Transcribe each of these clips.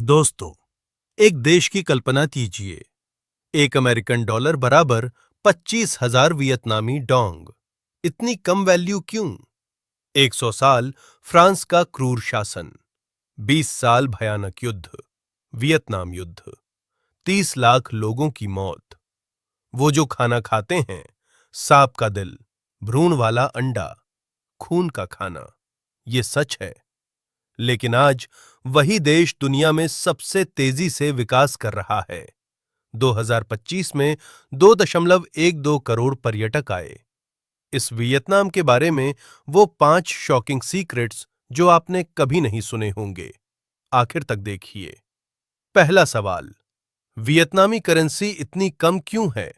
दोस्तों, एक देश की कल्पना कीजिए। एक अमेरिकन डॉलर बराबर 25,000 वियतनामी डोंग। इतनी कम वैल्यू क्यों? 100 साल फ्रांस का क्रूर शासन, 20 साल भयानक युद्ध, वियतनाम युद्ध, 30 लाख लोगों की मौत। वो जो खाना खाते हैं, सांप का दिल, भ्रूण वाला अंडा, खून का खाना, ये सच है। लेकिन आज वही देश दुनिया में सबसे तेजी से विकास कर रहा है। 2025 में 2.12 करोड़ पर्यटक आए। इस वियतनाम के बारे में वो 5 शॉकिंग सीक्रेट्स जो आपने कभी नहीं सुने होंगे। आखिर तक देखिए। पहला सवाल, वियतनामी करेंसी इतनी कम क्यों है?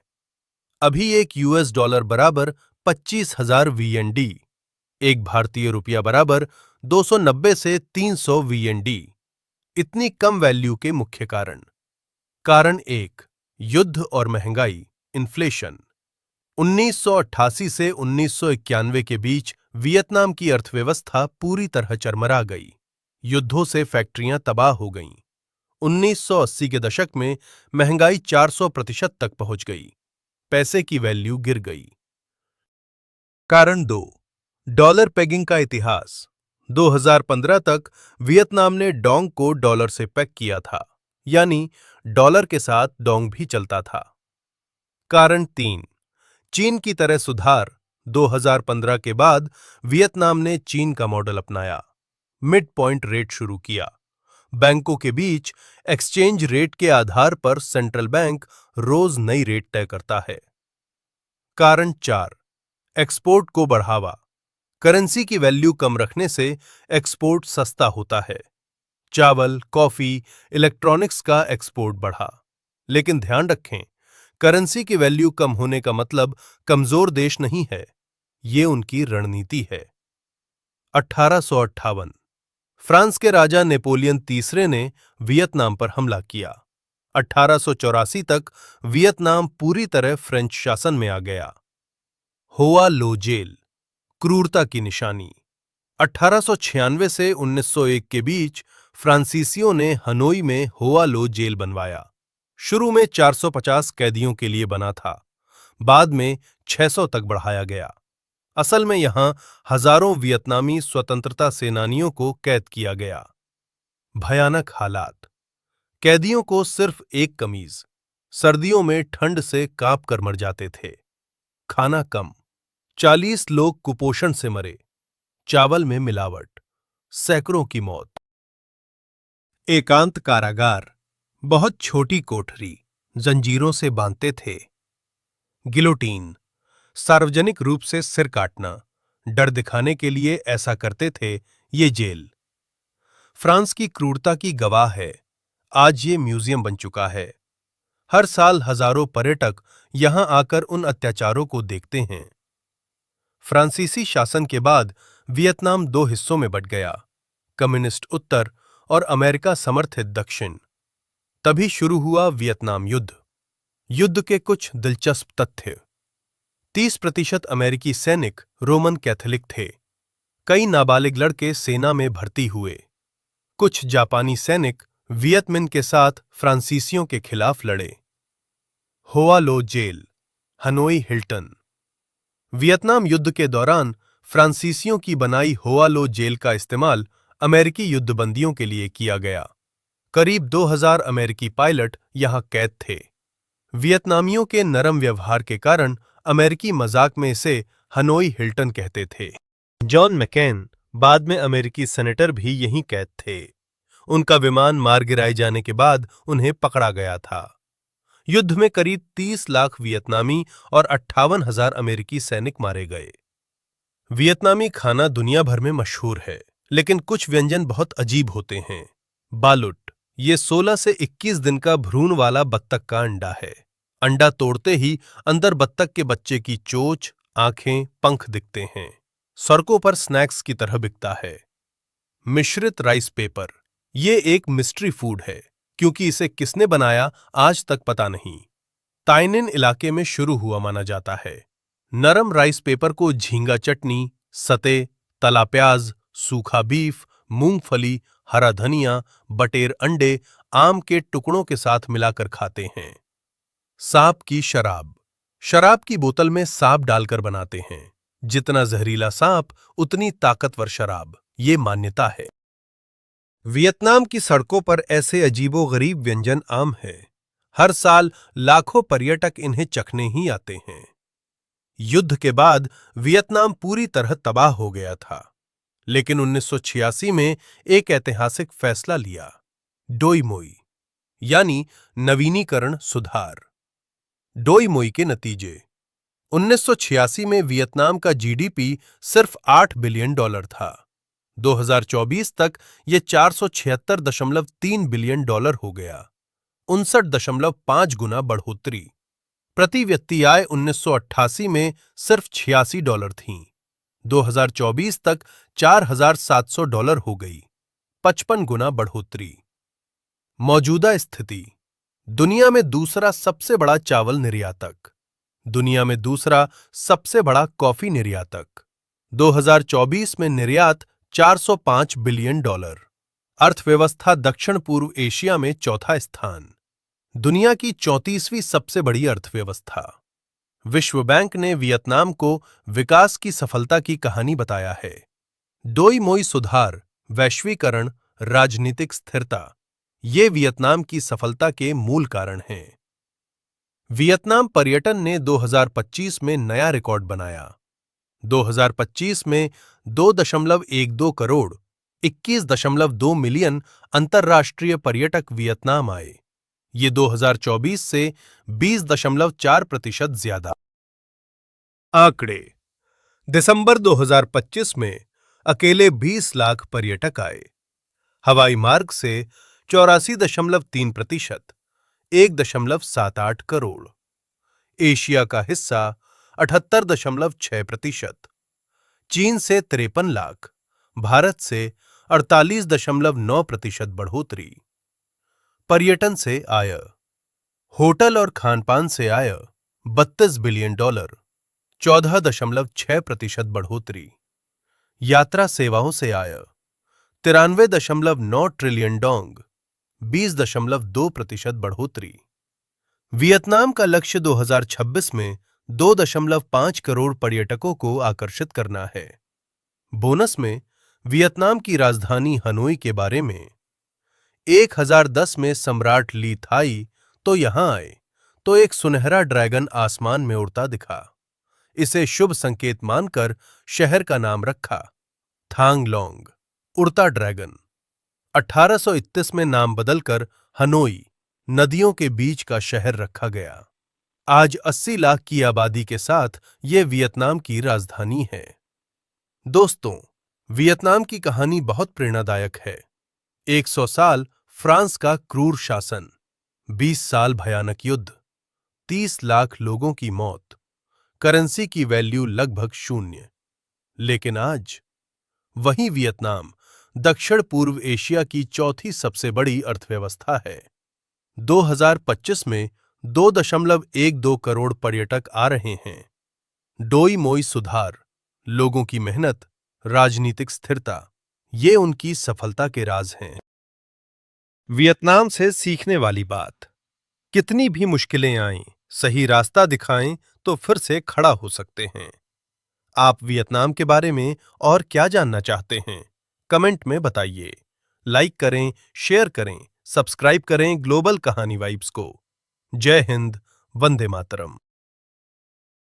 अभी एक यूएस डॉलर बराबर 25,000 वीएनडी, एक भारतीय रुपया बराबर 290 से 300 वीएनडी। इतनी कम वैल्यू के मुख्य कारण। कारण एक, युद्ध और महंगाई, इन्फ्लेशन। 1988 से 1991 के बीच वियतनाम की अर्थव्यवस्था पूरी तरह चरमरा गई। युद्धों से फैक्ट्रियां तबाह हो गईं। 1980 के दशक में महंगाई 400% तक पहुंच गई। पैसे की वैल्यू गिर गई। कारण दो, डॉलर पेगिंग का इतिहास। 2015 तक वियतनाम ने डोंग को डॉलर से पेग किया था, यानी डॉलर के साथ डोंग भी चलता था। कारण तीन, चीन की तरह सुधार। 2015 के बाद वियतनाम ने चीन का मॉडल अपनाया। मिड पॉइंट रेट शुरू किया। बैंकों के बीच एक्सचेंज रेट के आधार पर सेंट्रल बैंक रोज नई रेट तय करता है। कारण चार, एक्सपोर्ट को बढ़ावा। करेंसी की वैल्यू कम रखने से एक्सपोर्ट सस्ता होता है। चावल, कॉफी, इलेक्ट्रॉनिक्स का एक्सपोर्ट बढ़ा। लेकिन ध्यान रखें, करेंसी की वैल्यू कम होने का मतलब कमजोर देश नहीं है, ये उनकी रणनीति है। 1858 फ्रांस के राजा नेपोलियन तीसरे ने वियतनाम पर हमला किया। 1884 तक वियतनाम पूरी तरह फ्रेंच शासन में आ गया। होआ लो जेल, क्रूरता की निशानी। 1896 से 1901 के बीच फ्रांसीसियों ने हनोई में होआ लो जेल बनवाया। शुरू में 450 कैदियों के लिए बना था, बाद में 600 तक बढ़ाया गया। असल में यहां हजारों वियतनामी स्वतंत्रता सेनानियों को कैद किया गया। भयानक हालात, कैदियों को सिर्फ एक कमीज, सर्दियों में ठंड से कांप कर मर जाते थे। खाना कम, 40 लोग कुपोषण से मरे। चावल में मिलावट, सैकड़ों की मौत। एकांत कारागार, बहुत छोटी कोठरी, जंजीरों से बांधते थे। गिलोटीन, सार्वजनिक रूप से सिर काटना, डर दिखाने के लिए ऐसा करते थे। ये जेल फ्रांस की क्रूरता की गवाह है। आज ये म्यूजियम बन चुका है। हर साल हजारों पर्यटक यहां आकर उन अत्याचारों को देखते हैं। फ्रांसीसी शासन के बाद वियतनाम दो हिस्सों में बंट गया, कम्युनिस्ट उत्तर और अमेरिका समर्थित दक्षिण। तभी शुरू हुआ वियतनाम युद्ध। युद्ध के कुछ दिलचस्प तथ्य। 30% अमेरिकी सैनिक रोमन कैथोलिक थे। कई नाबालिग लड़के सेना में भर्ती हुए। कुछ जापानी सैनिक वियत मिन के साथ फ्रांसीसियों के खिलाफ लड़े। होआ लो जेल, हनोई हिल्टन। वियतनाम युद्ध के दौरान फ्रांसीसियों की बनाई होआ लो जेल का इस्तेमाल अमेरिकी युद्धबंदियों के लिए किया गया। करीब 2000 अमेरिकी पायलट यहां कैद थे। वियतनामियों के नरम व्यवहार के कारण अमेरिकी मजाक में इसे हनोई हिल्टन कहते थे। जॉन मैकेन, बाद में अमेरिकी सेनेटर, भी यहीं कैद थे। उनका विमान मार गिराए जाने के बाद उन्हें पकड़ा गया था। युद्ध में करीब 30 लाख वियतनामी और 58,000 अमेरिकी सैनिक मारे गए। वियतनामी खाना दुनिया भर में मशहूर है, लेकिन कुछ व्यंजन अजीब अजीब होते हैं। बालुट, ये 16 से 21 दिन का भ्रूण वाला बत्तख का अंडा है। अंडा तोड़ते ही अंदर बत्तख के बच्चे की चोंच, आंखें, पंख दिखते हैं। सड़कों पर स्नैक्स की तरह बिकता है। मिश्रित राइस पेपर, ये एक मिस्ट्री फूड है, क्योंकि इसे किसने बनाया आज तक पता नहीं। ताइनिन इलाके में शुरू हुआ माना जाता है। नरम राइस पेपर को झींगा चटनी, सते, तला प्याज, सूखा बीफ, मूंगफली, हरा धनिया, बटेर अंडे आम के टुकड़ों के साथ मिलाकर खाते हैं। सांप की शराब। शराब की बोतल में सांप डालकर बनाते हैं। जितना जहरीला सांप उतनी ताकतवर शराब, ये मान्यता है। वियतनाम की सड़कों पर ऐसे अजीबोगरीब व्यंजन आम हैं। हर साल लाखों पर्यटक इन्हें चखने ही आते हैं। युद्ध के बाद वियतनाम पूरी तरह तबाह हो गया था, लेकिन 1986 में एक ऐतिहासिक फैसला लिया, डोई मोई, यानी नवीनीकरण सुधार। डोई मोई के नतीजे। 1986 में वियतनाम का जीडीपी सिर्फ $8 बिलियन था। 2024 तक यह $476.3 बिलियन हो गया, 59.5 गुना बढ़ोतरी। प्रति व्यक्ति आय 1988 में सिर्फ $86 थी, 2024 तक $4,700 हो गई, 55 गुना बढ़ोतरी। मौजूदा स्थिति। दुनिया में दूसरा सबसे बड़ा चावल निर्यातक, दुनिया में दूसरा सबसे बड़ा कॉफी निर्यातक, 2024 में निर्यात $405 बिलियन। अर्थव्यवस्था दक्षिण पूर्व एशिया में चौथा स्थान, दुनिया की 34वीं सबसे बड़ी अर्थव्यवस्था। विश्व बैंक ने वियतनाम को विकास की सफलता की कहानी बताया है। डोई मोई सुधार, वैश्वीकरण, राजनीतिक स्थिरता, ये वियतनाम की सफलता के मूल कारण हैं। वियतनाम पर्यटन ने 2025 में नया रिकॉर्ड बनाया। 2025 में 2.12 करोड़ 21.2 मिलियन अंतर्राष्ट्रीय पर्यटक वियतनाम आए। ये 2024 से 20.4% ज्यादा। आंकड़े। दिसंबर 2025 में अकेले 20 लाख पर्यटक आए। हवाई मार्ग से 84.3%, 1.78 करोड़। एशिया का हिस्सा 78.6%, चीन से 53 लाख, भारत से 48.9% बढ़ोतरी। पर्यटन से आय। होटल और खानपान से आय $32 बिलियन, 14.6% बढ़ोतरी। यात्रा सेवाओं से आय 93.9 ट्रिलियन डोंग, 20.2% बढ़ोतरी। वियतनाम का लक्ष्य 2026 में 2.5 करोड़ पर्यटकों को आकर्षित करना है। बोनस में वियतनाम की राजधानी हनोई के बारे में। 1010 में सम्राट ली थाई तो यहां आए तो एक सुनहरा ड्रैगन आसमान में उड़ता दिखा। इसे शुभ संकेत मानकर शहर का नाम रखा थांग लोंग, उड़ता ड्रैगन। 1831 में नाम बदलकर हनोई, नदियों के बीच का शहर रखा गया। आज 80 लाख की आबादी के साथ यह वियतनाम की राजधानी है। दोस्तों, वियतनाम की कहानी बहुत प्रेरणादायक है। 100 साल फ्रांस का क्रूर शासन, 20 साल भयानक युद्ध, 30 लाख लोगों की मौत, करेंसी की वैल्यू लगभग 0। लेकिन आज वही वियतनाम दक्षिण पूर्व एशिया की चौथी सबसे बड़ी अर्थव्यवस्था है। 2025 में 2.12 करोड़ पर्यटक आ रहे हैं। डोई मोई सुधार, लोगों की मेहनत, राजनीतिक स्थिरता, ये उनकी सफलता के राज हैं। वियतनाम से सीखने वाली बात। कितनी भी मुश्किलें आएं, सही रास्ता दिखाएं तो फिर से खड़ा हो सकते हैं। आप वियतनाम के बारे में और क्या जानना चाहते हैं? कमेंट में बताइए। लाइक करें, शेयर करें, सब्सक्राइब करें ग्लोबल कहानी वाइब्स को। जय हिंद, वंदे मातरम।